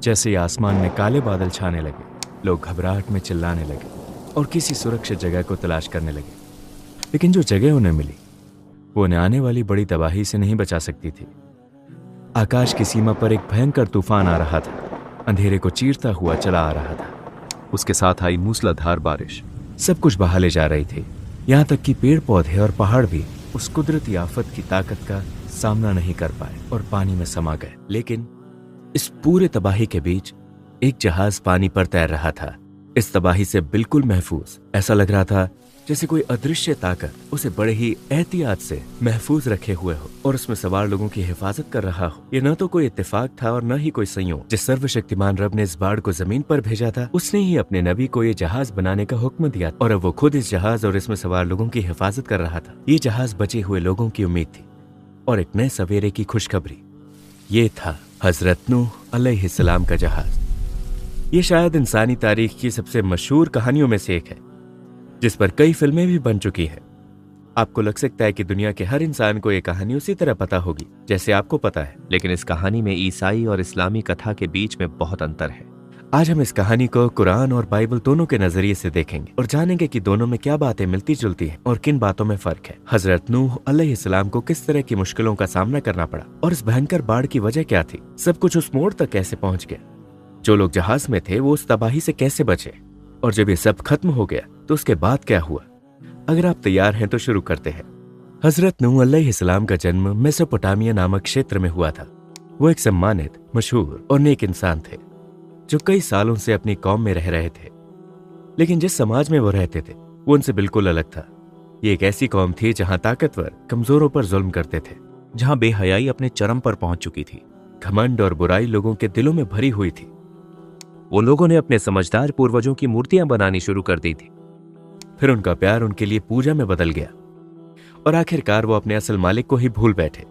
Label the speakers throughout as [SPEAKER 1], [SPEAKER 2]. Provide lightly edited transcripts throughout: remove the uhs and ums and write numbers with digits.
[SPEAKER 1] जैसे ही आसमान में काले बादल छाने लगे, लोग घबराहट में चिल्लाने लगे और किसी सुरक्षित जगह को तलाश करने लगे। लेकिन जो जगह उन्हें मिली वो उन्हें आने वाली बड़ी तबाही से नहीं बचा सकती थी। आकाश की सीमा पर एक भयंकर तूफान आ रहा था, अंधेरे को चीरता हुआ चला आ रहा था। उसके साथ आई मूसलाधार बारिश सब कुछ बहा ले जा रही थी। यहाँ तक कि पेड़ पौधे और पहाड़ भी उस कुदरती आफत की ताकत का सामना नहीं कर पाए और पानी में समा गए। लेकिन इस पूरे तबाही के बीच एक जहाज पानी पर तैर रहा था, इस तबाही से बिल्कुल महफूज। ऐसा लग रहा था जैसे कोई अदृश्य ताकत उसे बड़े ही एहतियात से महफूज रखे हुए हो और उसमें सवार लोगों की हिफाजत कर रहा हो। यह न तो कोई इत्तेफाक था और न ही कोई संयोग। जिस सर्वशक्तिमान रब ने इस बाढ़ को जमीन पर भेजा था, उसने ही अपने नबी को ये जहाज बनाने का हुक्म दिया और अब वो खुद इस जहाज और इसमें सवार लोगों की हिफाजत कर रहा था। ये जहाज बचे हुए लोगों की उम्मीद थी और एक नए सवेरे की खुशखबरी। ये था हजरत नूह अलैहिस्सलाम का जहाज। ये शायद इंसानी तारीख की सबसे मशहूर कहानियों में से एक है, जिस पर कई फिल्में भी बन चुकी हैं। आपको लग सकता है कि दुनिया के हर इंसान को यह कहानी उसी तरह पता होगी जैसे आपको पता है,
[SPEAKER 2] लेकिन इस कहानी में ईसाई और इस्लामी कथा के बीच में बहुत अंतर है।
[SPEAKER 1] आज हम इस कहानी को कुरान और बाइबल दोनों के नजरिए से देखेंगे और जानेंगे कि दोनों में क्या बातें मिलती जुलती हैं और किन बातों में फर्क है। हजरत नूह अलैहिस्सलाम को किस तरह की मुश्किलों का सामना करना पड़ा और इस भयंकर बाढ़ की वजह क्या थी। सब कुछ उस मोड़ तक कैसे पहुंच गया। जो लोग जहाज में थे वो उस तबाही से कैसे बचे और जब ये सब खत्म हो गया तो उसके बाद क्या हुआ। अगर आप तैयार हैं तो शुरू करते हैं। हजरत नूह अलैहिस्सलाम का जन्म मेसोपोटामिया नामक क्षेत्र में हुआ था। वो एक सम्मानित, मशहूर और नेक इंसान थे जो कई सालों से अपनी कौम में रह रहे थे। लेकिन जिस समाज में वो रहते थे वो उनसे बिल्कुल अलग था। ये एक ऐसी कौम थी जहां ताकतवर कमजोरों पर जुल्म करते थे,
[SPEAKER 2] जहां बेहयाई अपने चरम पर पहुंच चुकी थी।
[SPEAKER 1] घमंड और बुराई लोगों के दिलों में भरी हुई थी।
[SPEAKER 2] वो लोगों ने अपने समझदार पूर्वजों की मूर्तियां बनानी शुरू कर दी थी।
[SPEAKER 1] फिर उनका प्यार उनके लिए पूजा में बदल गया और आखिरकार वो अपने असल मालिक को ही भूल बैठे।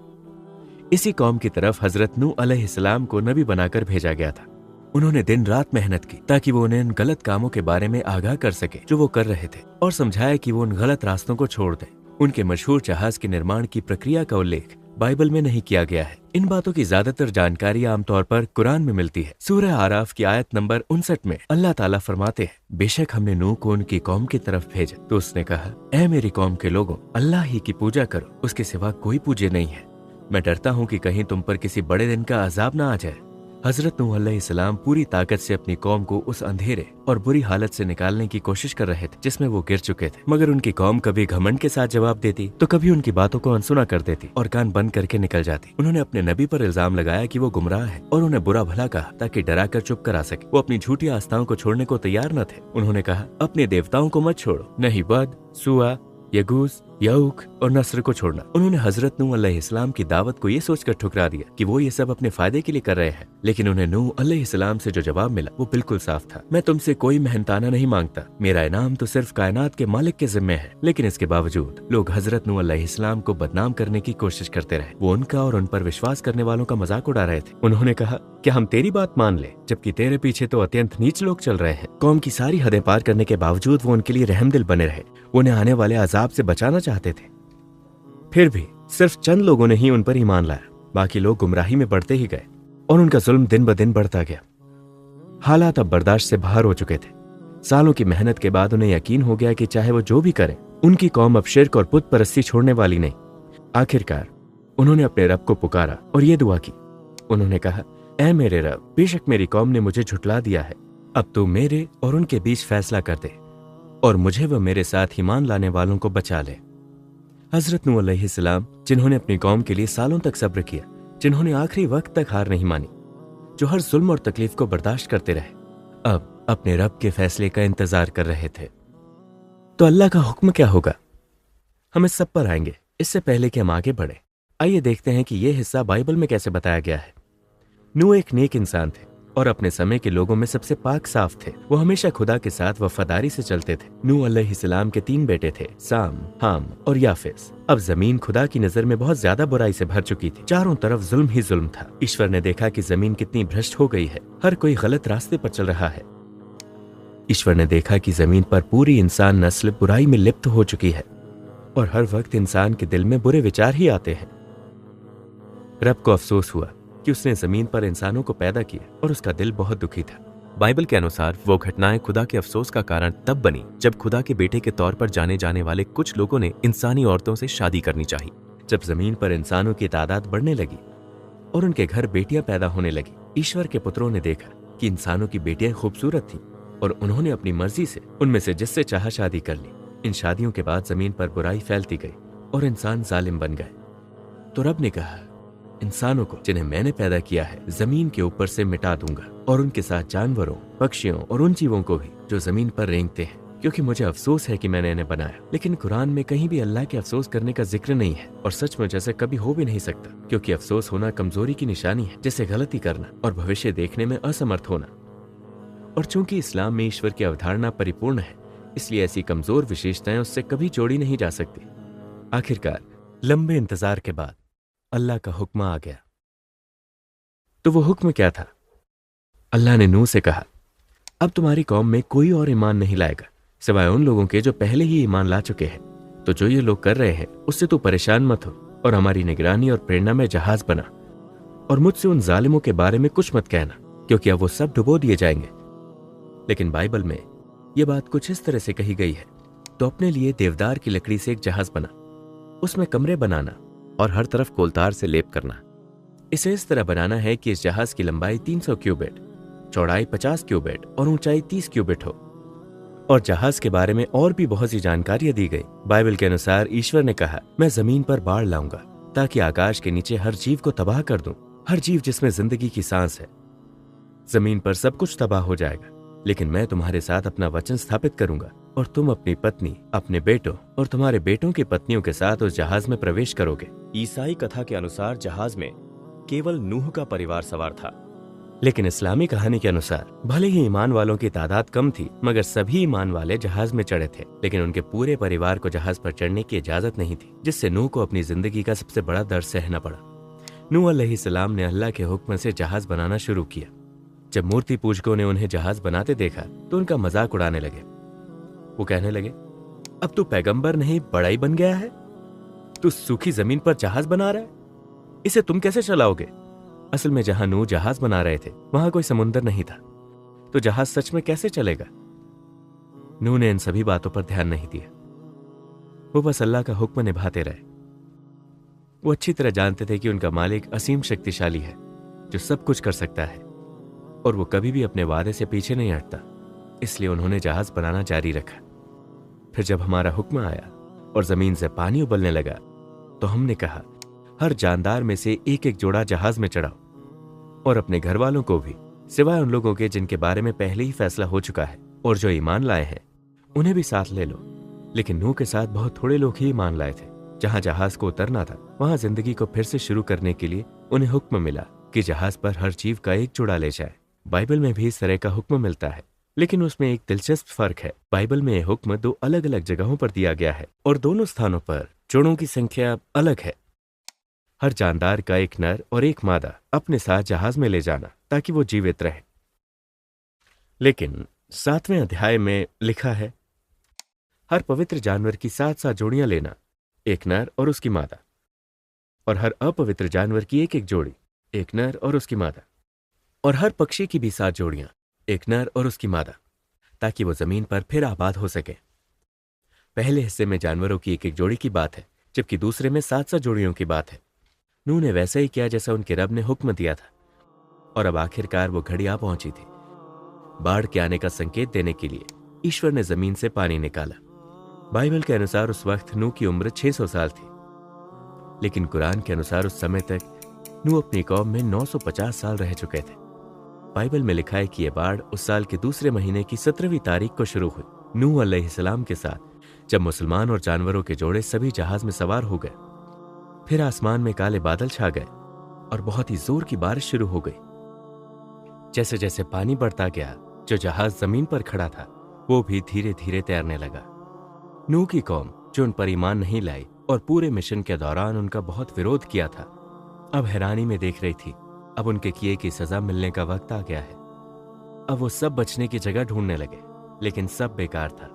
[SPEAKER 1] इसी कौम की तरफ हजरत नूह अलैहिस्सलाम को नबी बनाकर भेजा गया था। उन्होंने दिन रात मेहनत की ताकि वो उन्हें उन गलत कामों के बारे में आगाह कर सके जो वो कर रहे थे और समझाया कि वो उन गलत रास्तों को छोड़ दें। उनके मशहूर जहाज के निर्माण की प्रक्रिया का उल्लेख बाइबल में नहीं किया गया है। इन बातों की ज्यादातर जानकारी आमतौर पर कुरान में मिलती है। सूरह आराफ की आयत नंबर 59 में अल्लाह ताला फरमाते हैं, बेशक हमने नूह को उनकी कौम की तरफ भेजा तो उसने कहा, ऐ मेरी कौम के लोगों, अल्लाह ही की पूजा करो, उसके सिवा कोई पूज्य नहीं है। मैं डरता हूँ कि कहीं तुम पर किसी बड़े दिन का अजाब ना आ जाए। हजरत नूह अलैहिस्सलाम पूरी ताकत से अपनी कौम को उस अंधेरे और बुरी हालत से निकालने की कोशिश कर रहे थे जिसमें वो गिर चुके थे, मगर उनकी कौम कभी घमंड के साथ जवाब देती तो कभी उनकी बातों को अनसुना कर देती और कान बंद करके निकल जाती। उन्होंने अपने नबी पर इल्जाम लगाया कि वो गुमराह है और उन्हें बुरा भला कहा ताकि डरा कर चुप करा सके। वो अपनी झूठी आस्थाओं को छोड़ने को तैयार न थे। उन्होंने कहा, अपने देवताओं को मत छोड़ो, नहीं वद, सुआ, यगूस, यऊक और नस्र को छोड़ना। उन्होंने हजरत नूह अलैहिस्सलाम की दावत को ये सोचकर ठुकरा दिया कि वो ये सब अपने फायदे के लिए कर रहे हैं। लेकिन उन्हें नूह अलैहिस्सलाम से जो जवाब मिला वो बिल्कुल साफ था, मैं तुमसे कोई मेहनताना नहीं मांगता, मेरा इनाम तो सिर्फ कायनात के मालिक के जिम्मे है। लेकिन इसके बावजूद लोग हजरत नूह अलैहिस्सलाम को बदनाम करने की कोशिश करते रहे। वो उनका और उन पर विश्वास करने वालों का मजाक उड़ा रहे थे। उन्होंने कहा, क्या हम तेरी बात मान ले जबकि तेरे पीछे तो अत्यंत नीच लोग चल रहे हैं। कौम की सारी हदें पार करने के बावजूद वो उनके लिए रहमदिल बने रहे, उन्हें आने वाले अजाब से बचाना चाहते थे। फिर भी सिर्फ चंद लोगों ने ही उन पर ईमान लाया, बाकी लोग गुमराही में बढ़ते ही गए और उनका जुल्म दिन ब दिन बढ़ता गया। हालात अब बर्दाश्त से बाहर हो चुके थे। सालों की मेहनत के बाद उन्हें यकीन हो गया कि चाहे वो जो भी करें, उनकी कौम अब शिर्क और पुत परस्ती छोड़ने वाली नहीं। आखिरकार उन्होंने अपने रब को पुकारा और ये दुआ की। उन्होंने कहा, ऐ मेरे रब, बेशक मेरी कौम ने मुझे झुटला दिया है, अब तू मेरे और उनके बीच फैसला कर दे और मुझे व मेरे साथ ईमान लाने वालों को बचा ले। हजरत नूह अलैहिस्सलाम, जिन्होंने अपनी कौम के लिए सालों तक सब्र किया, जिन्होंने आखिरी वक्त तक हार नहीं मानी, जो हर जुल्म और तकलीफ को बर्दाश्त करते रहे, अब अपने रब के फैसले का इंतजार कर रहे थे। तो अल्लाह का हुक्म क्या होगा, हम इस सब पर आएंगे। इससे पहले कि हम आगे बढ़े, आइए देखते हैं कि यह हिस्सा बाइबल में कैसे बताया गया है। नूह एक नेक इंसान थे और अपने समय के लोगों में सबसे पाक साफ थे। वो हमेशा खुदा के साथ वफादारी से चलते थे। नूह अलैहिस्सलाम के 3 बेटे थे, साम, हाम और याफिस। अब जमीन खुदा की नजर में बहुत ज्यादा बुराई से भर चुकी थी। चारों तरफ जुल्म ही जुल्म था। ईश्वर ने देखा कि जमीन कितनी भ्रष्ट हो गई है, हर कोई गलत रास्ते पर चल रहा है। ईश्वर ने देखा कि जमीन पर पूरी इंसान नस्ल बुराई में लिप्त हो चुकी है और हर वक्त इंसान के दिल में बुरे विचार ही आते हैं। रब को अफसोस हुआ कि उसने जमीन पर इंसानों को पैदा किया और उसका दिल बहुत दुखी था।
[SPEAKER 2] बाइबल के अनुसार वो घटनाएं खुदा के अफसोस का कारण तब बनी जब खुदा के बेटे के तौर पर जाने जाने वाले कुछ लोगों ने इंसानी औरतों से शादी करनी चाहिए।
[SPEAKER 1] जब जमीन पर इंसानों की तादाद बढ़ने लगी और उनके घर बेटियां पैदा होने लगी, ईश्वर के पुत्रों ने देखा कि इंसानों की बेटियां खूबसूरत थीं और उन्होंने अपनी मर्जी से उनमें से जिससे चाहा शादी कर ली। इन शादियों के बाद जमीन पर बुराई फैलती गई और इंसान जालिम बन गए। तो रब ने कहा, इंसानों को जिन्हें मैंने पैदा किया है जमीन के ऊपर से मिटा दूंगा और उनके साथ जानवरों, पक्षियों और उन जीवों को भी जो जमीन पर रेंगते हैं, क्योंकि मुझे अफसोस है कि मैंने इन्हें बनाया। लेकिन कुरान में कहीं भी अल्लाह के अफसोस करने का जिक्र नहीं है और सचमुच ऐसा कभी हो भी नहीं सकता, क्योंकि अफसोस होना कमजोरी की निशानी है, जैसे गलती करना और भविष्य देखने में असमर्थ होना। और चूंकि इस्लाम में ईश्वर की अवधारणा परिपूर्ण है, इसलिए ऐसी कमजोर विशेषताएं उससे कभी जोड़ी नहीं जा सकती। आखिरकार लंबे इंतजार के बाद अल्लाह का हुक्म आ गया। तो वो हुक्म क्या था? अल्लाह ने नूह से कहा, अब तुम्हारी कौम में कोई और ईमान नहीं लाएगा सिवाय उन लोगों के जो पहले ही ईमान ला चुके हैं। तो जो ये लोग कर रहे हैं उससे तू परेशान मत हो और हमारी निगरानी और प्रेरणा में जहाज बना, और मुझसे उन जालिमों के बारे में कुछ मत कहना, क्योंकि अब वो सब डुबो दिए जाएंगे। लेकिन बाइबल में यह बात कुछ इस तरह से कही गई है, तो अपने लिए देवदार की लकड़ी से एक जहाज बना, उसमें कमरे बनाना
[SPEAKER 2] और हर तरफ कोलतार से लेप करना।
[SPEAKER 1] इसे इस तरह बनाना है कि इस जहाज की लंबाई 300 क्यूबिट, चौड़ाई 50 क्यूबिट और ऊंचाई 30 क्यूबिट हो। और जहाज के बारे में और भी बहुत सी जानकारियां दी गई। बाइबल के अनुसार ईश्वर ने कहा, मैं जमीन पर बाढ़ लाऊंगा ताकि आकाश के नीचे हर जीव को तबाह कर दूं, हर जीव जिसमें जिंदगी की सांस है। जमीन पर सब कुछ तबाह हो जाएगा, लेकिन मैं तुम्हारे साथ अपना वचन स्थापित करूंगा और तुम अपनी पत्नी, अपने बेटों और तुम्हारे बेटों की पत्नियों के साथ उस जहाज में प्रवेश करोगे।
[SPEAKER 2] ईसाई कथा के अनुसार जहाज में केवल नूह का परिवार सवार था,
[SPEAKER 1] लेकिन इस्लामी कहानी के अनुसार भले ही ईमान वालों की तादाद कम थी, मगर सभी ईमान वाले जहाज में चढ़े थे। लेकिन उनके पूरे परिवार को जहाज पर चढ़ने की इजाजत नहीं थी, जिससे नूह को अपनी जिंदगी का सबसे बड़ा दर्द सहना पड़ा। नूह अलैहिस्सलाम ने अल्लाह के हुक्म से जहाज बनाना शुरू किया। जब मूर्ति पूजकों ने उन्हें जहाज बनाते देखा तो उनका मजाक उड़ाने लगे। वो कहने लगे, अब तू पैगंबर नहीं बड़ा ही बन गया है, तू सूखी जमीन पर जहाज बना रहा है, इसे तुम कैसे चलाओगे? असल में जहां नूह जहाज बना रहे थे वहां कोई समुंदर नहीं था, तो जहाज सच में कैसे चलेगा? नूह ने इन सभी बातों पर ध्यान नहीं दिया, वो बस अल्लाह का हुक्म निभाते रहे। वो अच्छी तरह जानते थे कि उनका मालिक असीम शक्तिशाली है, जो सब कुछ कर सकता है, और वो कभी भी अपने वादे से पीछे नहीं हटता। इसलिए उन्होंने जहाज बनाना जारी रखा। फिर जब हमारा हुक्म आया और जमीन से पानी उबलने लगा, तो हमने कहा, हर जानदार में से एक एक जोड़ा जहाज में चढ़ाओ और अपने घर वालों को भी, सिवाय उन लोगों के जिनके बारे में पहले ही फैसला हो चुका है, और जो ईमान लाए हैं उन्हें भी साथ ले लो। लेकिन नूह के साथ बहुत थोड़े लोग ही ईमान लाए थे। जहां जहाज को उतरना था वहां जिंदगी को फिर से शुरू करने के लिए उन्हें हुक्म मिला कि जहाज पर हर जीव का एक जोड़ा ले जाए। बाइबल में भी इस तरह का हुक्म मिलता है, लेकिन उसमें एक दिलचस्प फर्क है। बाइबल में यह हुक्म दो अलग अलग जगहों पर दिया गया है और दोनों स्थानों पर जोड़ों की संख्या अलग है। हर जानदार का एक नर और एक मादा अपने साथ जहाज में ले जाना ताकि वो जीवित रहे। लेकिन 7वें अध्याय में लिखा है, हर पवित्र जानवर की 7 जोड़ियां लेना, एक नर और उसकी मादा, और हर अपवित्र जानवर की एक एक जोड़ी, एक नर और उसकी मादा, और हर पक्षी की भी 7 जोड़ियां, एक नर और उसकी मादा, ताकि वो जमीन पर फिर आबाद हो सके। पहले हिस्से में जानवरों की एक एक जोड़ी की बात है, जबकि दूसरे में 7 जोड़ियों की बात है। नूह ने वैसा ही किया जैसा उनके रब ने हुक्म दिया था, और अब आखिरकार वो घड़ी आ पहुंची थी। बाढ़ के आने का संकेत देने के लिए ईश्वर ने जमीन से पानी निकाला। बाइबल के अनुसार उस वक्त नूह की उम्र 600 साल थी, लेकिन कुरान के अनुसार उस समय तक नूह अपनी कौम में 950 साल रह चुके थे। बाइबल में लिखा है कि यह बाढ़ उस साल के दूसरे महीने की 17वीं तारीख को शुरू हुई, नूह अलैहिस्सलाम के साथ, जब मुसलमान और जानवरों के जोड़े सभी जहाज में सवार हो गए। फिर आसमान में काले बादल छा गए और बहुत ही जोर की बारिश शुरू हो गई। जैसे जैसे पानी बढ़ता गया, जो जहाज जमीन पर खड़ा था वो भी धीरे धीरे तैरने लगा। नूह की कौम, जो उन पर ईमान नहीं लाई और पूरे मिशन के दौरान उनका बहुत विरोध किया था, अब हैरानी में देख रही थी। अब उनके किए की सजा मिलने का वक्त आ गया है। अब वो सब बचने की जगह ढूंढने लगे, लेकिन सब बेकार था।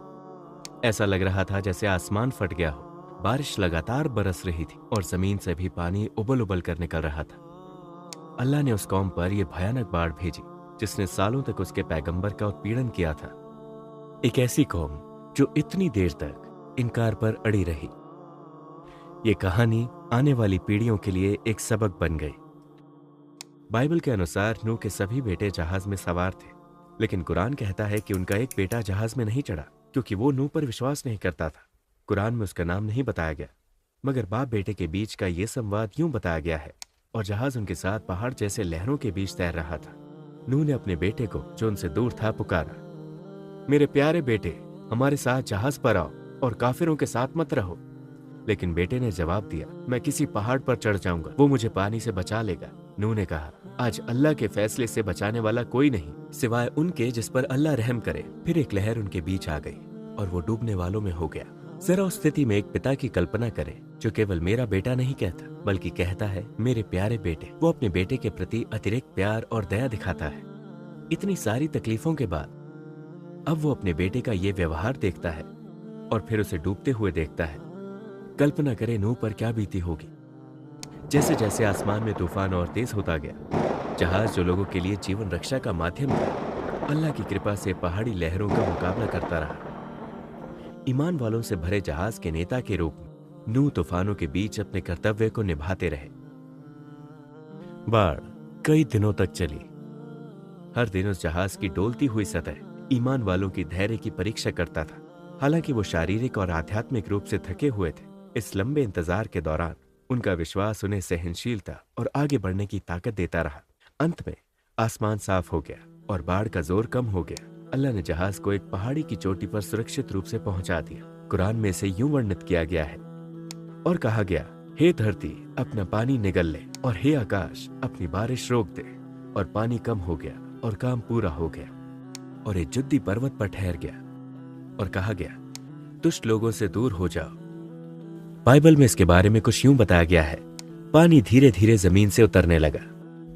[SPEAKER 1] ऐसा लग रहा था जैसे आसमान फट गया हो। बारिश लगातार बरस रही थी और जमीन से भी पानी उबल उबल कर निकल रहा था। अल्लाह ने उस कौम पर यह भयानक बाढ़ भेजी जिसने सालों तक उसके पैगंबर का उत्पीड़न किया था। एक ऐसी कौम जो इतनी देर तक इनकार पर अड़ी रही। ये कहानी आने वाली पीढ़ियों के लिए एक सबक बन गई। बाइबल के अनुसार नूह के सभी बेटे जहाज में सवार थे, लेकिन कुरान कहता है कि उनका एक बेटा जहाज में नहीं चढ़ा क्योंकि वो नूह पर विश्वास नहीं करता था। कुरान में उसका नाम नहीं बताया गया, मगर बाप बेटे के बीच का यह संवाद यूं बताया गया है और जहाज उनके साथ पहाड़ जैसे लहरों के बीच तैर रहा था। नूह ने अपने बेटे को जो उनसे दूर था पुकारा, मेरे प्यारे बेटे, हमारे साथ जहाज पर आओ और काफिरों के साथ मत रहो। लेकिन बेटे ने जवाब दिया, मैं किसी पहाड़ पर चढ़ जाऊंगा, वो मुझे पानी से बचा लेगा। नूह ने कहा, आज अल्लाह के फैसले से बचाने वाला कोई नहीं सिवाय उनके जिस पर अल्लाह रहम करे। फिर एक लहर उनके बीच आ गई और वो डूबने वालों में हो गया। जरा उस स्थिति में एक पिता की कल्पना करें जो केवल मेरा बेटा नहीं कहता बल्कि कहता है मेरे प्यारे बेटे। वो अपने बेटे के प्रति अतिरिक्त प्यार और दया दिखाता है। इतनी सारी तकलीफों के बाद अब वो अपने बेटे का ये व्यवहार देखता है और फिर उसे डूबते हुए देखता है। कल्पना करें नूह पर क्या बीती होगी। जैसे जैसे आसमान में तूफान और तेज होता गया, जहाज जो लोगों के लिए जीवन रक्षा का माध्यम था, अल्लाह की कृपा से पहाड़ी लहरों का मुकाबला करता रहा। ईमान वालों से भरे जहाज के नेता के रूप में नूह तूफानों के बीच अपने कर्तव्य को निभाते रहे। बाढ़ कई दिनों तक चली। हर दिन उस जहाज की डोलती हुई सतह ईमान वालों की धैर्य की परीक्षा करता था। हालांकि वो शारीरिक और आध्यात्मिक रूप से थके हुए थे, इस लंबे इंतजार के दौरान उनका विश्वास उन्हें सहनशीलता और आगे बढ़ने की ताकत देता रहा। अंत में आसमान साफ हो गया और बाढ़ का जोर कम हो गया। अल्लाह ने जहाज को एक पहाड़ी की चोटी पर सुरक्षित रूप से पहुंचा दिया। कुरान में इसे यूं वर्णित किया गया है और कहा गया, हे धरती अपना पानी निगल ले और हे आकाश अपनी बारिश रोक दे। और पानी कम हो गया और काम पूरा हो गया और एक जुद्दी पर्वत पर ठहर गया और कहा गया, दुष्ट लोगों से दूर हो जाओ। बाइबल में इसके बारे में कुछ यूं बताया गया है, पानी धीरे धीरे जमीन से उतरने लगा।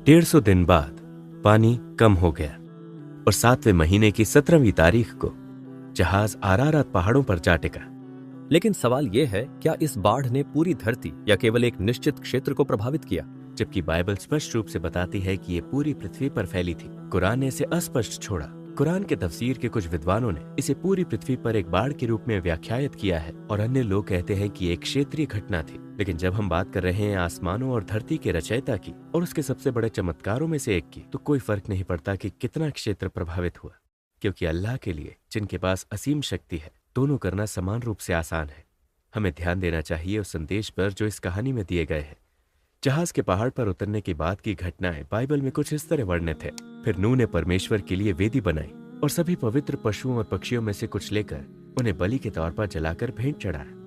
[SPEAKER 1] 150 दिन बाद पानी कम हो गया और 7वें महीने की 17वीं तारीख को जहाज आरारात पहाड़ों पर जा टिका।
[SPEAKER 2] लेकिन सवाल यह है, क्या इस बाढ़ ने पूरी धरती या केवल एक निश्चित क्षेत्र को प्रभावित किया?
[SPEAKER 1] जबकि बाइबल स्पष्ट रूप से बताती है कि ये पूरी पृथ्वी पर फैली थी, कुरान ने इसे अस्पष्ट छोड़ा। कुरान के तफसीर के कुछ विद्वानों ने इसे पूरी पृथ्वी पर एक बाढ़ के रूप में व्याख्यायित किया है और अन्य लोग कहते हैं कि एक क्षेत्रीय घटना थी। लेकिन जब हम बात कर रहे हैं आसमानों और धरती के रचयिता की और उसके सबसे बड़े चमत्कारों में से एक की, तो कोई फर्क नहीं पड़ता कि कितना क्षेत्र प्रभावित हुआ, क्योंकि अल्लाह के लिए जिनके पास असीम शक्ति है, दोनों करना समान रूप से आसान है। हमें ध्यान देना चाहिए उस संदेश पर जो इस कहानी में दिए गए हैं। जहाज के पहाड़ पर उतरने के बाद की घटनाएं बाइबल में कुछ इस तरह वर्णित है। फिर नूह ने परमेश्वर के लिए वेदी बनाई और सभी पवित्र पशुओं और पक्षियों में से कुछ लेकर उन्हें बलि के तौर पर जलाकर भेंट चढ़ाया।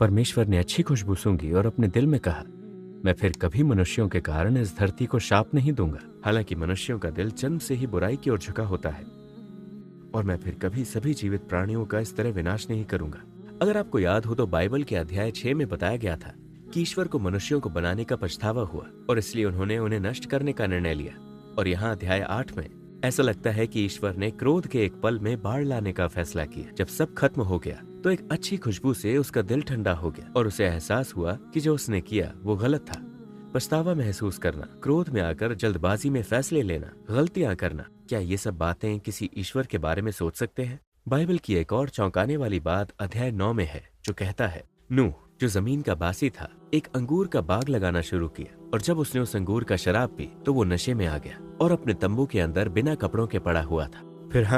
[SPEAKER 1] परमेश्वर ने अच्छी खुशबू सूंघी और अपने दिल में कहा, मैं फिर कभी मनुष्यों के कारण इस धरती को शाप नहीं दूंगा। हालांकि मनुष्यों का दिल जन्म से ही बुराई की ओर झुका होता है और मैं फिर कभी सभी जीवित प्राणियों का इस तरह विनाश नहीं करूंगा। अगर आपको याद हो तो बाइबल के अध्याय 6 में बताया गया था कि ईश्वर को मनुष्यों को बनाने का पछतावा हुआ और इसलिए उन्होंने उन्हें नष्ट करने का निर्णय लिया। और यहाँ अध्याय 8 में ऐसा लगता है कि ईश्वर ने क्रोध के एक पल में बाढ़ लाने का फैसला किया। जब सब खत्म हो गया तो एक अच्छी खुशबू से उसका दिल ठंडा हो गया और उसे एहसास हुआ कि जो उसने किया वो गलत था। पछतावा महसूस करना, क्रोध में आकर जल्दबाजी में फैसले लेना, गलतियां करना, क्या ये सब बातें किसी ईश्वर के बारे में सोच सकते हैं? बाइबल की एक और चौंकाने वाली बात अध्याय 9 में है जो कहता है, नूह जो जमीन का बासी था एक अंगूर का बाग लगाना शुरू किया और जब उसने उस अंगूर का शराब पी तो वो नशे में आ गया और अपने तंबू के अंदर बिना कपड़ों के पड़ा हुआ था। फिर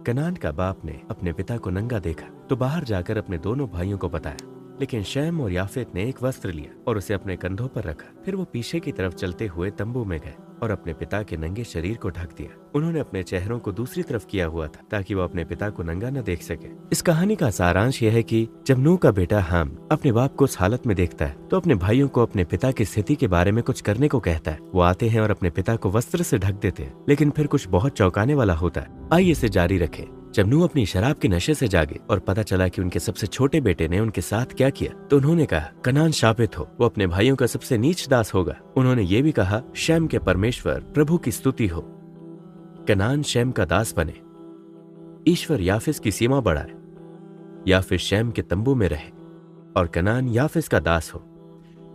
[SPEAKER 1] कनान का बाप ने अपने पिता को नंगा देखा तो बाहर जाकर अपने दोनों भाइयों को बताया। लेकिन शैम और याफेत ने एक वस्त्र लिया और उसे अपने कंधों पर रखा। फिर वो पीछे की तरफ चलते हुए तंबू में गए और अपने पिता के नंगे शरीर को ढक दिया। उन्होंने अपने चेहरों को दूसरी तरफ किया हुआ था ताकि वो अपने पिता को नंगा न देख सके। इस कहानी का सारांश यह है कि जब नूह का बेटा हाम अपने बाप को उस हालत में देखता है तो अपने भाइयों को अपने पिता की स्थिति के बारे में कुछ करने को कहता है। वो आते हैं और अपने पिता को वस्त्र से ढक देते हैं, लेकिन फिर कुछ बहुत चौंकाने वाला होता है। आइए इसे जारी रखें। जब नूह अपनी शराब के नशे से जागे और पता चला कि उनके सबसे छोटे बेटे ने उनके साथ क्या किया तो उन्होंने कहा, कनान शापित हो, वो अपने भाइयों का सबसे नीच दास होगा। उन्होंने ये भी कहा, शैम के परमेश्वर प्रभु की स्तुति हो। कनान शैम का दास बने, ईश्वर याफिस की सीमा बढ़ाए, याफिस शैम के तंबू में रहे और कनान याफिस का दास हो।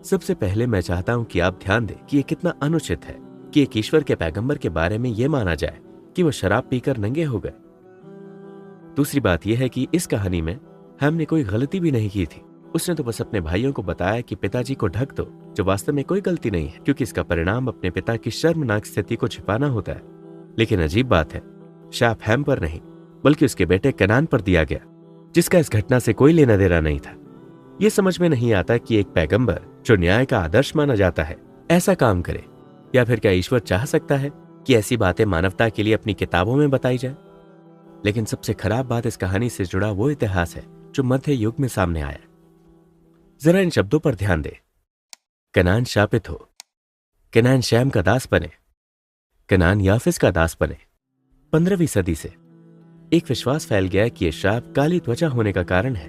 [SPEAKER 1] सबसे पहले मैं चाहता हूं कि आप ध्यान दें कि ये कितना अनुचित है कि एक ईश्वर के पैगंबर के बारे में यह माना जाए कि वो शराब पीकर नंगे हो गए। दूसरी बात यह है कि इस कहानी में हैम ने कोई गलती भी नहीं की थी। उसने तो बस अपने भाइयों को बताया कि पिताजी को ढक दो, जो वास्तव में कोई गलती नहीं है, क्योंकि इसका परिणाम अपने पिता की शर्मनाक स्थिति को छिपाना होता है। लेकिन अजीब बात है, शाप हैम पर नहीं बल्कि उसके बेटे कनान पर दिया गया, जिसका इस घटना से कोई लेना देना नहीं था। यह समझ में नहीं आता कि एक पैगंबर जो न्याय का आदर्श माना जाता है ऐसा काम करे, या फिर क्या ईश्वर चाह सकता है कि ऐसी बातें मानवता के लिए अपनी किताबों में बताई जाए। लेकिन सबसे खराब बात इस कहानी से जुड़ा वो इतिहास है जो मध्य युग में सामने आया। जरा इन शब्दों पर ध्यान दे। कनान शापित हो, कनान शैम का दास बने, कनान याफिस का दास बने। 15वीं सदी से एक विश्वास फैल गया कि यह शाप काली त्वचा होने का कारण है,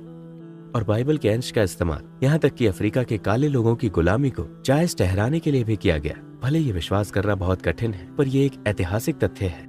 [SPEAKER 1] और बाइबल के अंश का इस्तेमाल यहां तक कि अफ्रीका के काले लोगों की गुलामी को जायज ठहराने के लिए भी किया गया। भले ये विश्वास करना बहुत कठिन है, पर यह एक ऐतिहासिक तथ्य है।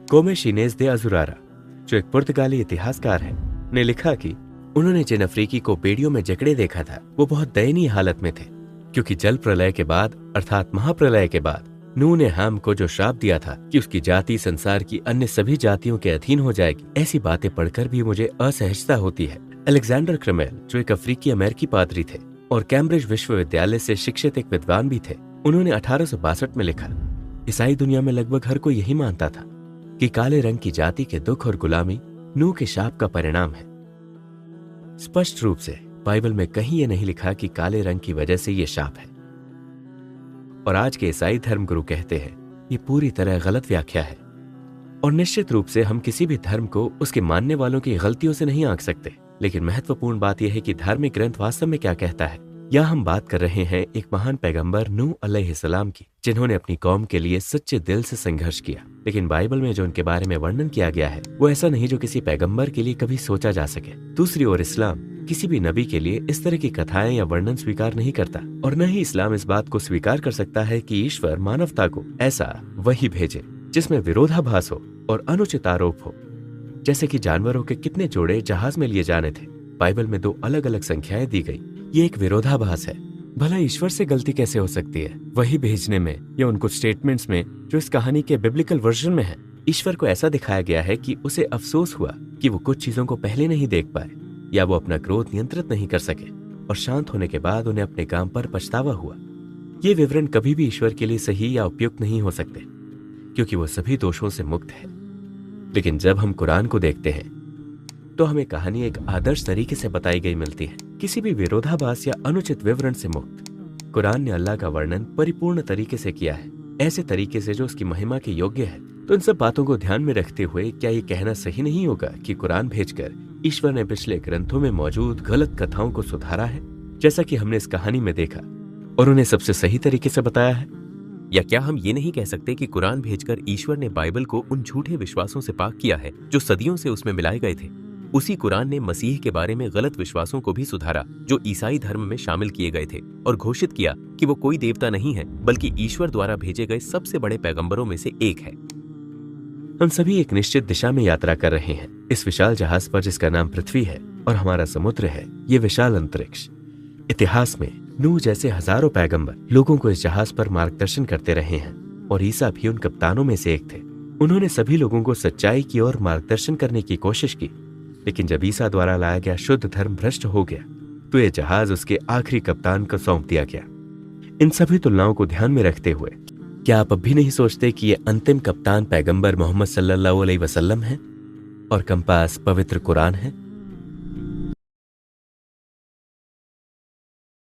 [SPEAKER 1] गोमेश इनेज दे अजुरारा, जो एक पुर्तगाली इतिहासकार है, ने लिखा कि उन्होंने जिन अफ्रीकी को बेड़ियों में जकड़े देखा था वो बहुत दयनीय हालत में थे, क्योंकि जल प्रलय के बाद अर्थात महाप्रलय के बाद नूह ने हैम को जो श्राप दिया था कि उसकी जाति संसार की अन्य सभी जातियों के अधीन हो जाएगी। ऐसी बातें पढ़कर भी मुझे असहजता होती है। अलेक्जेंडर क्रमेल, जो एक अफ्रीकी अमेरिकी पादरी थे और कैम्ब्रिज विश्वविद्यालय से शिक्षित एक विद्वान भी थे, उन्होंने 1862 में लिखा, ईसाई दुनिया में लगभग हर कोई यही मानता था कि काले रंग की जाति के दुख और गुलामी नूह के शाप का परिणाम है। स्पष्ट रूप से बाइबल में कहीं यह नहीं लिखा कि काले रंग की वजह से यह शाप है। और आज के ईसाई धर्मगुरु कहते हैं ये पूरी तरह गलत व्याख्या है। और निश्चित रूप से हम किसी भी धर्म को उसके मानने वालों की गलतियों से नहीं आंक सकते, लेकिन महत्वपूर्ण बात यह है कि धार्मिक ग्रंथ वास्तव में क्या कहता है। यहाँ हम बात कर रहे हैं एक महान पैगंबर नूह अलैहिस्सलाम की, जिन्होंने अपनी कौम के लिए सच्चे दिल से संघर्ष किया। लेकिन बाइबल में जो उनके बारे में वर्णन किया गया है वो ऐसा नहीं जो किसी पैगंबर के लिए कभी सोचा जा सके। दूसरी ओर इस्लाम किसी भी नबी के लिए इस तरह की कथाएं या वर्णन स्वीकार नहीं करता, और न ही इस्लाम इस बात को स्वीकार कर सकता है कि ईश्वर मानवता को ऐसा वही भेजे जिसमें विरोधाभास हो और अनुचित आरोप हो। जैसे कि जानवरों के कितने जोड़े जहाज में लिए जाने थे, बाइबल में 2 अलग अलग संख्याएं दी गई। ये एक विरोधाभास है। भला ईश्वर से गलती कैसे हो सकती है वही भेजने में, या उन कुछ स्टेटमेंट्स में जो इस कहानी के बिब्लिकल वर्जन में है। ईश्वर को ऐसा दिखाया गया है कि उसे अफसोस हुआ कि वो कुछ चीजों को पहले नहीं देख पाए, या वो अपना क्रोध नियंत्रित नहीं कर सके, और शांत होने के बाद उन्हें अपने काम पर पछतावा हुआ। ये विवरण कभी भी ईश्वर के लिए सही या उपयुक्त नहीं हो सकते, क्योंकि वो सभी दोषों से मुक्त है। लेकिन जब हम कुरान को देखते हैं तो हमें कहानी एक आदर्श तरीके से बताई गई मिलती है, किसी भी विरोधाभास या अनुचित विवरण से मुक्त। कुरान ने अल्लाह का वर्णन परिपूर्ण तरीके से किया है, ऐसे तरीके से जो उसकी महिमा के योग्य है। तो इन सब बातों को ध्यान में रखते हुए क्या ये कहना सही नहीं होगा कि कुरान भेजकर ईश्वर ने पिछले ग्रंथों में मौजूद गलत कथाओं को सुधारा है, जैसा कि हमने इस कहानी में देखा, और उन्हें सबसे सही तरीके से बताया है?
[SPEAKER 2] या क्या हम ये नहीं कह सकते कि कुरान भेजकर ईश्वर ने बाइबल को उन झूठे विश्वासों से पाक किया है जो सदियों से उसमें मिलाए गए थे? उसी कुरान ने मसीह के बारे में गलत विश्वासों को भी सुधारा जो ईसाई धर्म में शामिल किए गए थे, और घोषित किया कि वो कोई देवता नहीं है बल्कि ईश्वर द्वारा भेजे गए सबसे बड़े पैगंबरों में से एक है।
[SPEAKER 1] हम सभी एक निश्चित दिशा में यात्रा कर रहे हैं, इस विशाल जहाज पर जिसका नाम पृथ्वी है और हमारा समुद्र है ये विशाल अंतरिक्ष। इतिहास में नूह जैसे हजारों पैगंबर लोगों को इस जहाज पर मार्गदर्शन करते रहे हैं, और ईसा भी उन कप्तानों में से एक थे। उन्होंने सभी लोगों को सच्चाई की ओर मार्गदर्शन करने की कोशिश की, लेकिन जब ईसा द्वारा लाया गया शुद्ध धर्म भ्रष्ट हो गया तो यह जहाज उसके आखिरी कप्तान को सौंप दिया गया। इन सभी तुलनाओं को ध्यान में रखते हुए क्या आप अब भी नहीं सोचते कि ये अंतिम कप्तान पैगंबर मोहम्मद सल्लल्लाहु अलैहि वसल्लम है और कंपास पवित्र कुरान है?